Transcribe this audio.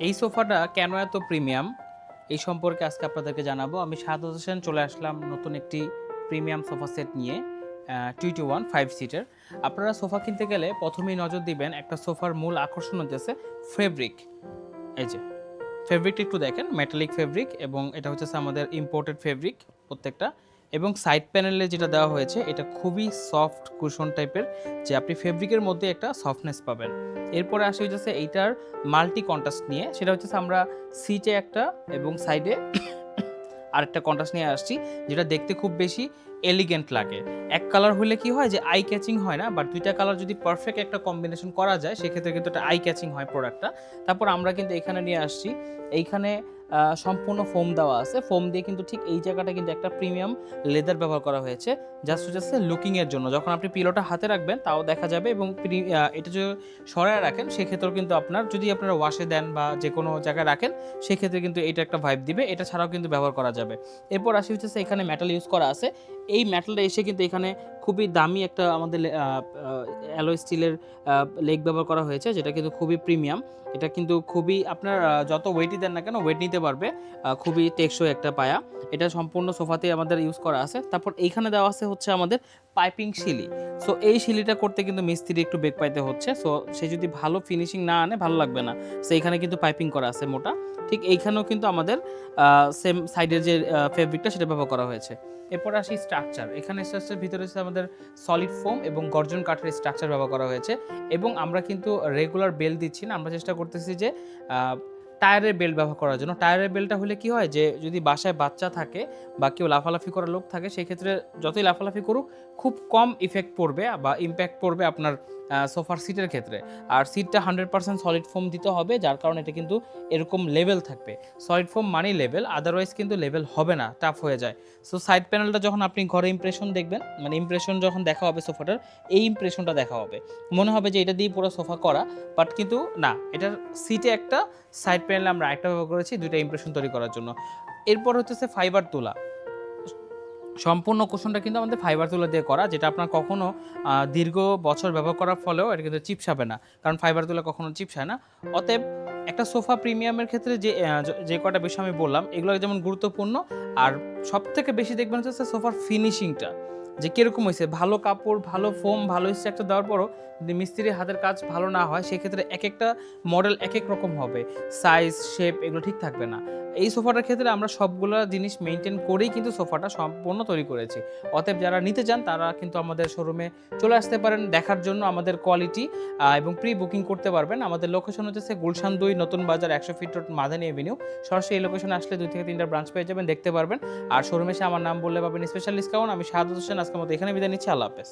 এই সোফাটা কেন এত প্রিমিয়াম এই সম্পর্কে আজকে আপনাদেরকে জানাবো। আমি শাহাদাত হোসেন চলে আসলাম নতুন একটি প্রিমিয়াম সোফা সেট নিয়ে 2-1 5 সিটার। আপনারা সোফা কিনতে গেলে প্রথমেই নজর দিবেন একটা সোফার মূল আকর্ষণ হচ্ছে ফেব্রিক। এই যে ফেব্রিকটা একটু দেখেন, মেটালিক ফেব্রিক এবং এটা হচ্ছে আমাদের ইম্পোর্টেড ফেব্রিক প্রত্যেকটা। এবং সাইড প্যানেলে যেটা দেওয়া হয়েছে এটা খুবই সফট কুশন টাইপের, যে আপনি ফেব্রিকের মধ্যে একটা সফটনেস পাবেন। এরপরে আসে হচ্ছে এইটার মাল্টি কন্ট্রাস্ট নিয়ে, সেটা হচ্ছে আমরা সিটে একটা এবং সাইডে আরেকটা কন্ট্রাস্ট নিয়ে আসছি, যেটা দেখতে খুব বেশি এলিগেন্ট লাগে। এক কালার হলে কি হয় যে আই ক্যাচিং হয় না, বাট দুইটা কালার যদি পারফেক্ট একটা কম্বিনেশন করা যায় সেক্ষেত্রে কিন্তু একটা আই ক্যাচিং হয় প্রোডাক্টটা। তারপর আমরা কিন্তু এখানে নিয়ে আসছি, এইখানে সম্পূর্ণ ফোম দেওয়া আছে, ফোম দিয়ে কিন্তু ঠিক এই জায়গাটা কিন্তু একটা প্রিমিয়াম লেদার ব্যবহার করা হয়েছে জাস্ট হচ্ছে লুকিংয়ের জন্য। যখন আপনি পিলোটা হাতে রাখবেন তাও দেখা যাবে, এবং এটা যদি সরায় রাখেন সেক্ষেত্রেও কিন্তু আপনার যদি আপনারা ওয়াশে দেন বা যে কোনো জায়গায় রাখেন সেক্ষেত্রে কিন্তু এটা একটা ভাইব দিবে। এটা ছাড়াও কিন্তু ব্যবহার করা যাবে। এরপর আসি হচ্ছে এখানে মেটাল ইউজ করা আছে। এই মেটালটা এসে কিন্তু এখানে খুবই দামি একটা আমাদের অ্যালয় স্টিলের লেগ ব্যবহার করা হয়েছে, যেটা কিন্তু খুবই প্রিমিয়াম। এটা কিন্তু খুবই আপনার যত ওয়েটই দেন না কেন ওয়েট নিতে পারবে, খুবই টেকসই একটা পায়া। এটা সম্পূর্ণ সোফাতে আমাদের ইউজ করা আছে। তারপর এইখানে দেওয়া আছে হচ্ছে আমাদের পাইপিং শিলি। সো এই শিলিটা করতে কিন্তু মিস্ত্রি একটু বেগ পাইতে হচ্ছে, সো সে যদি ভালো ফিনিশিং না আনে ভালো লাগবে না। সো এইখানে কিন্তু পাইপিং করা আছে মোটা। ঠিক এইখানেও কিন্তু আমাদের সেম সাইডের যে ফেব্রিকটা সেটা ব্যবহার করা হয়েছে। এরপর আসি স্ট্রাকচার। এখানে স্ট্রাকচার ভিতরে হচ্ছে আমাদের সলিড ফোম এবং গর্জন কাঠের স্ট্রাকচার ব্যবহার করা হয়েছে। এবং আমরা কিন্তু রেগুলার বেল্ট দিচ্ছি না, আমরা চেষ্টা করতেছি যে টায়ারের বেল্ট ব্যবহার করার জন্য। টায়ারের বেল্টটা হলে কি হয় যে যদি বাসায় বাচ্চা থাকে বা কেউ লাফালাফি করার লোক থাকে সেক্ষেত্রে যতই লাফালাফি করুক খুব কম ইফেক্ট পড়বে বা ইম্প্যাক্ট পড়বে আপনার সোফার সিটের ক্ষেত্রে। আর সিটটা 100% সলিড ফোম দিতে হবে, যার কারণে এটা কিন্তু এরকম লেভেল থাকবে। সলিড ফোম মানেই লেভেল, আদারওয়াইজ কিন্তু লেভেল হবে না, টাফ হয়ে যায়। সো সাইড প্যানেলটা যখন আপনি ঘরে ইমপ্রেশন দেখবেন, মানে ইমপ্রেশন যখন দেখা হবে সোফাটার, এই ইমপ্রেশনটা দেখা হবে, মনে হবে যে এটা দিয়ে পুরো সোফা করা, বাট কিন্তু না, এটার সিটে একটা, সাইড প্যানেলে আমরা একটা ব্যবহার করেছি দুইটা ইমপ্রেশন তৈরি করার জন্য। এরপর হচ্ছে ফাইবার তোলা। সম্পূর্ণ কুশনটা কিন্তু আমাদের ফাইবার তুলা দিয়ে করা, যেটা আপনার কখনো দীর্ঘ বছর ব্যবহার করার ফলেও এটা কিন্তু চিপসাবে না, কারণ ফাইবার তুলা কখনো চিপসায় না। অতএব একটা সোফা প্রিমিয়ামের ক্ষেত্রে যে কটা বিষয় আমি বললাম এগুলো যেমন গুরুত্বপূর্ণ, আর সব থেকে বেশি দেখবেন হচ্ছে সোফার ফিনিশিংটা যে কীরকম হয়েছে। ভালো কাপড়, ভালো ফোম, ভালো স্ট্রাকচার দেওয়ার পরও যদি মিস্ত্রির হাতের কাজ ভালো না হয় সেক্ষেত্রে এক একটা মডেল এক এক রকম হবে, সাইজ শেপ এগুলো ঠিক থাকবে না। এই সোফাটার ক্ষেত্রে আমরা সবগুলো জিনিস মেনটেন করেই কিন্তু সোফাটা সম্পূর্ণ তৈরি করেছি। অতএব যারা নিতে চান তারা কিন্তু আমাদের শোরুমে চলে আসতে পারেন দেখার জন্য আমাদের কোয়ালিটি, এবং প্রি বুকিং করতে পারবেন। আমাদের লোকেশন হচ্ছে গুলশান 2 নতুন বাজার 100 ফিট রোড মাদানী এভিনিউ। সরাসরি এই লোকেশনে আসলে 2 থেকে 3টা ব্রাঞ্চ পেয়ে যাবেন, দেখতে পারবেন। আর শোরুমে এসে আমার নাম বললে পাবেন স্পেশাল ডিসকাউন্ট। আমি শাহাদাত হোসেন, আজকের মতো এখানে বিদায় নিচ্ছি। আল্লাহ হাফেজ।